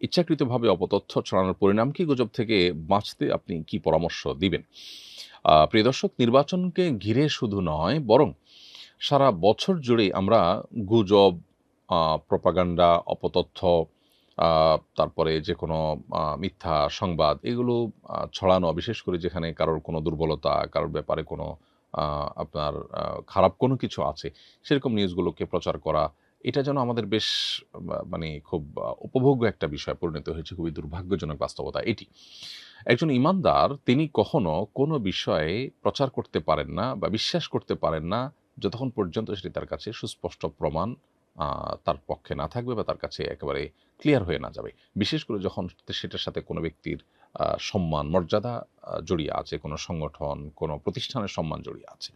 ইচ্ছাকৃতভাবে অপতথ্য ছড়ানোর পরিণাম কি? গুজব থেকে বাঁচতে আপনি কি পরামর্শ দিবেন? প্রিয় দর্শক, নির্বাচনকে ঘিরে শুধু নয়, বরং সারা বছর জুড়েই আমরা গুজব, আ প্রোপাগান্ডা, অপতথ্য, আ তারপরে যেকোনো মিথ্যা সংবাদ এগুলো ছড়ানো, বিশেষ করে যেখানে কারোর কোনো দুর্বলতা, কারোর ব্যাপারে কোনো আ আপনার খারাপ কোনো কিছু আছে, সেরকম নিউজগুলোকে প্রচার করা, এটা যেন আমাদের বেশ মানে খুব উপভোগ্য একটা বিষয় পরিণত হয়েছে। খুবই দুর্ভাগ্যজনক বাস্তবতা এটি। একজন ঈমানদার তিনি কখনো কোনো বিষয়ে প্রচার করতে পারেন না বা বিশ্বাস করতে পারেন না, যতক্ষণ পর্যন্ত সেটি তার কাছে সুস্পষ্ট প্রমাণ আ তার পক্ষে না থাকবে বা তার কাছে একেবারে ক্লিয়ার হয়ে না যাবে। বিশেষ করে যখন সেটার সাথে কোনো ব্যক্তির সম্মান, মর্যাদা জড়িয়ে আছে, কোনো সংগঠন, কোনো প্রতিষ্ঠানের সম্মান জড়িয়ে আছে।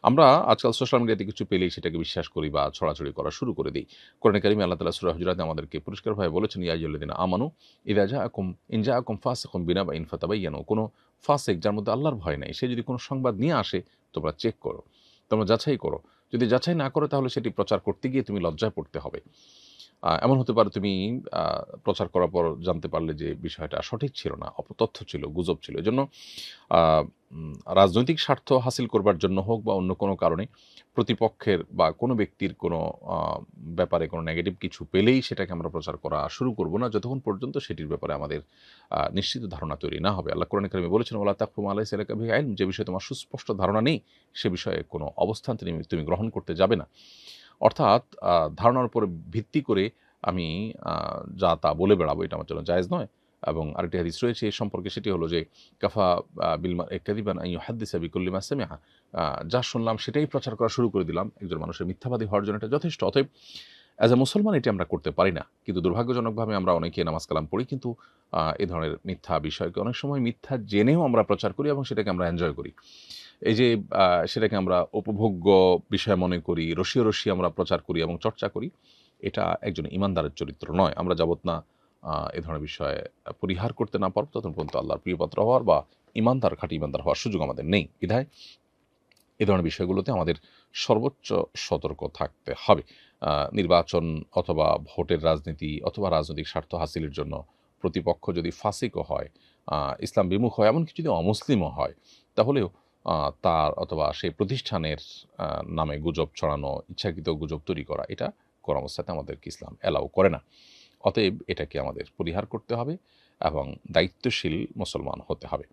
আমরা আজকাল সোশ্যাল মিডিয়াতে কিছু পেলেই সেটাকে বিশ্বাস করি বা ছড়াছড়ি করা শুরু করে দেই। কোরআনে কারিমে আল্লাহ তাআলা সূরা হুজুরাতে আমাদেরকে পরিষ্কারভাবে বলেছেন, ইয়া আইয়ুহাল্লাযীনা আমানু ইন জাআকুম ফাসিকুম বিনাবাইন ফাতাবাইয়ানু। কোনো ফাসিক যার মধ্যে আল্লাহর ভয় নাই, সে যদি কোনো সংবাদ নিয়ে আসে, তোমরা চেক করো। তোমরা যাচাই করো। যদি যাচাই না করো তাহলে সেটি প্রচার করতে গিয়ে তুমি লজ্জায় পড়তে হবে। এমন হতে পারে তুমি আ প্রচার করার পর জানতে পারলে যে বিষয়টা সঠিক ছিল না, অপতথ্য ছিল, গুজব ছিল। এজন্য আ রাজনৈতিক স্বার্থ হাসিল করবার জন্য হোক বা অন্য কোনো কারণে প্রতিপক্ষের বা কোনো ব্যক্তির কোনো আ ব্যাপারে কোনো নেগেটিভ কিছু পেলেই সেটাকে আমরা প্রচার করা শুরু করব না, যতক্ষণ পর্যন্ত সেটির ব্যাপারে আমাদের নিশ্চিত ধারণা তৈরি না হবে। আল্লাহ কোরআনে কারিমে বলেছেন, ওয়ালা তাকফু মা লাইসা লাকা বিহি ইলম, যে বিষয়ে তোমার সুস্পষ্ট ধারণা নেই, সে বিষয়ে কোনো অবস্থান তুমি গ্রহণ করতে যাবে না। অর্থাৎ ধারণার উপর ভিত্তি করে আমি আ যা তা বলে বেড়াবো, এটা আমার জন্য জায়েজ নয়। এবং আরেকটি হাদিস রয়েছে এ সম্পর্কে, সেটি হলো যে কাফা বিল মারই কাযিবান আন ইউহাদ্দিসা বিকুল্লি মা সামিআ। যা শুনলাম সেটাই প্রচার করা শুরু করে দিলাম। একজন মানুষের মিথ্যাবাদী হওয়ার জন্য এটা যথেষ্ট। অতএব অ্যাজ এ মুসলমান এটি আমরা করতে পারি না। কিন্তু দুর্ভাগ্যজনকভাবে আমরা অনেকে নামাজ কালাম পড়ি, কিন্তু এ ধরনের মিথ্যা বিষয়কে অনেক সময় মিথ্যা জেনেও আমরা প্রচার করি এবং সেটাকে আমরা এনজয় করি। এই যে আ সেটাকে আমরা উপভোগ্য বিষয় মনে করি, রসিয়ে, রসিয়ে আমরা প্রচার করি এবং চর্চা করি। এটা একজন ঈমানদারের চরিত্র নয়। আমরা যাবৎ না এ ধরনের বিষয় পরিহার করতে না পারব, ততক্ষণ পর্যন্ত আল্লাহর প্রিয়পাত্র হওয়ার বা ঈমানদার, খাঁটি ঈমানদার হওয়ার সুযোগ আমাদের নেই। বিধায় এ ধরনের বিষয়গুলোতে আমাদের সর্বোচ্চ সতর্ক থাকতে হবে। নির্বাচন অথবা ভোটের রাজনীতি অথবা রাজনৈতিক স্বার্থ হাসিলের জন্য প্রতিপক্ষ যদি ফাসিকও হয়, আ ইসলাম বিমুখ হয়, এমনকি যদি অমুসলিমও হয়, তাহলেও আ তার অথবা সেই প্রতিষ্ঠানের আ নামে গুজব ছড়ানো, ইচ্ছাকৃত গুজব তৈরি করা, এটা কোনো অবস্থাতে আমাদেরকে ইসলাম অ্যালাও করে না। অতএব এটাকে আমাদের পরিহার করতে হবে এবং দায়িত্বশীল মুসলমান হতে হবে।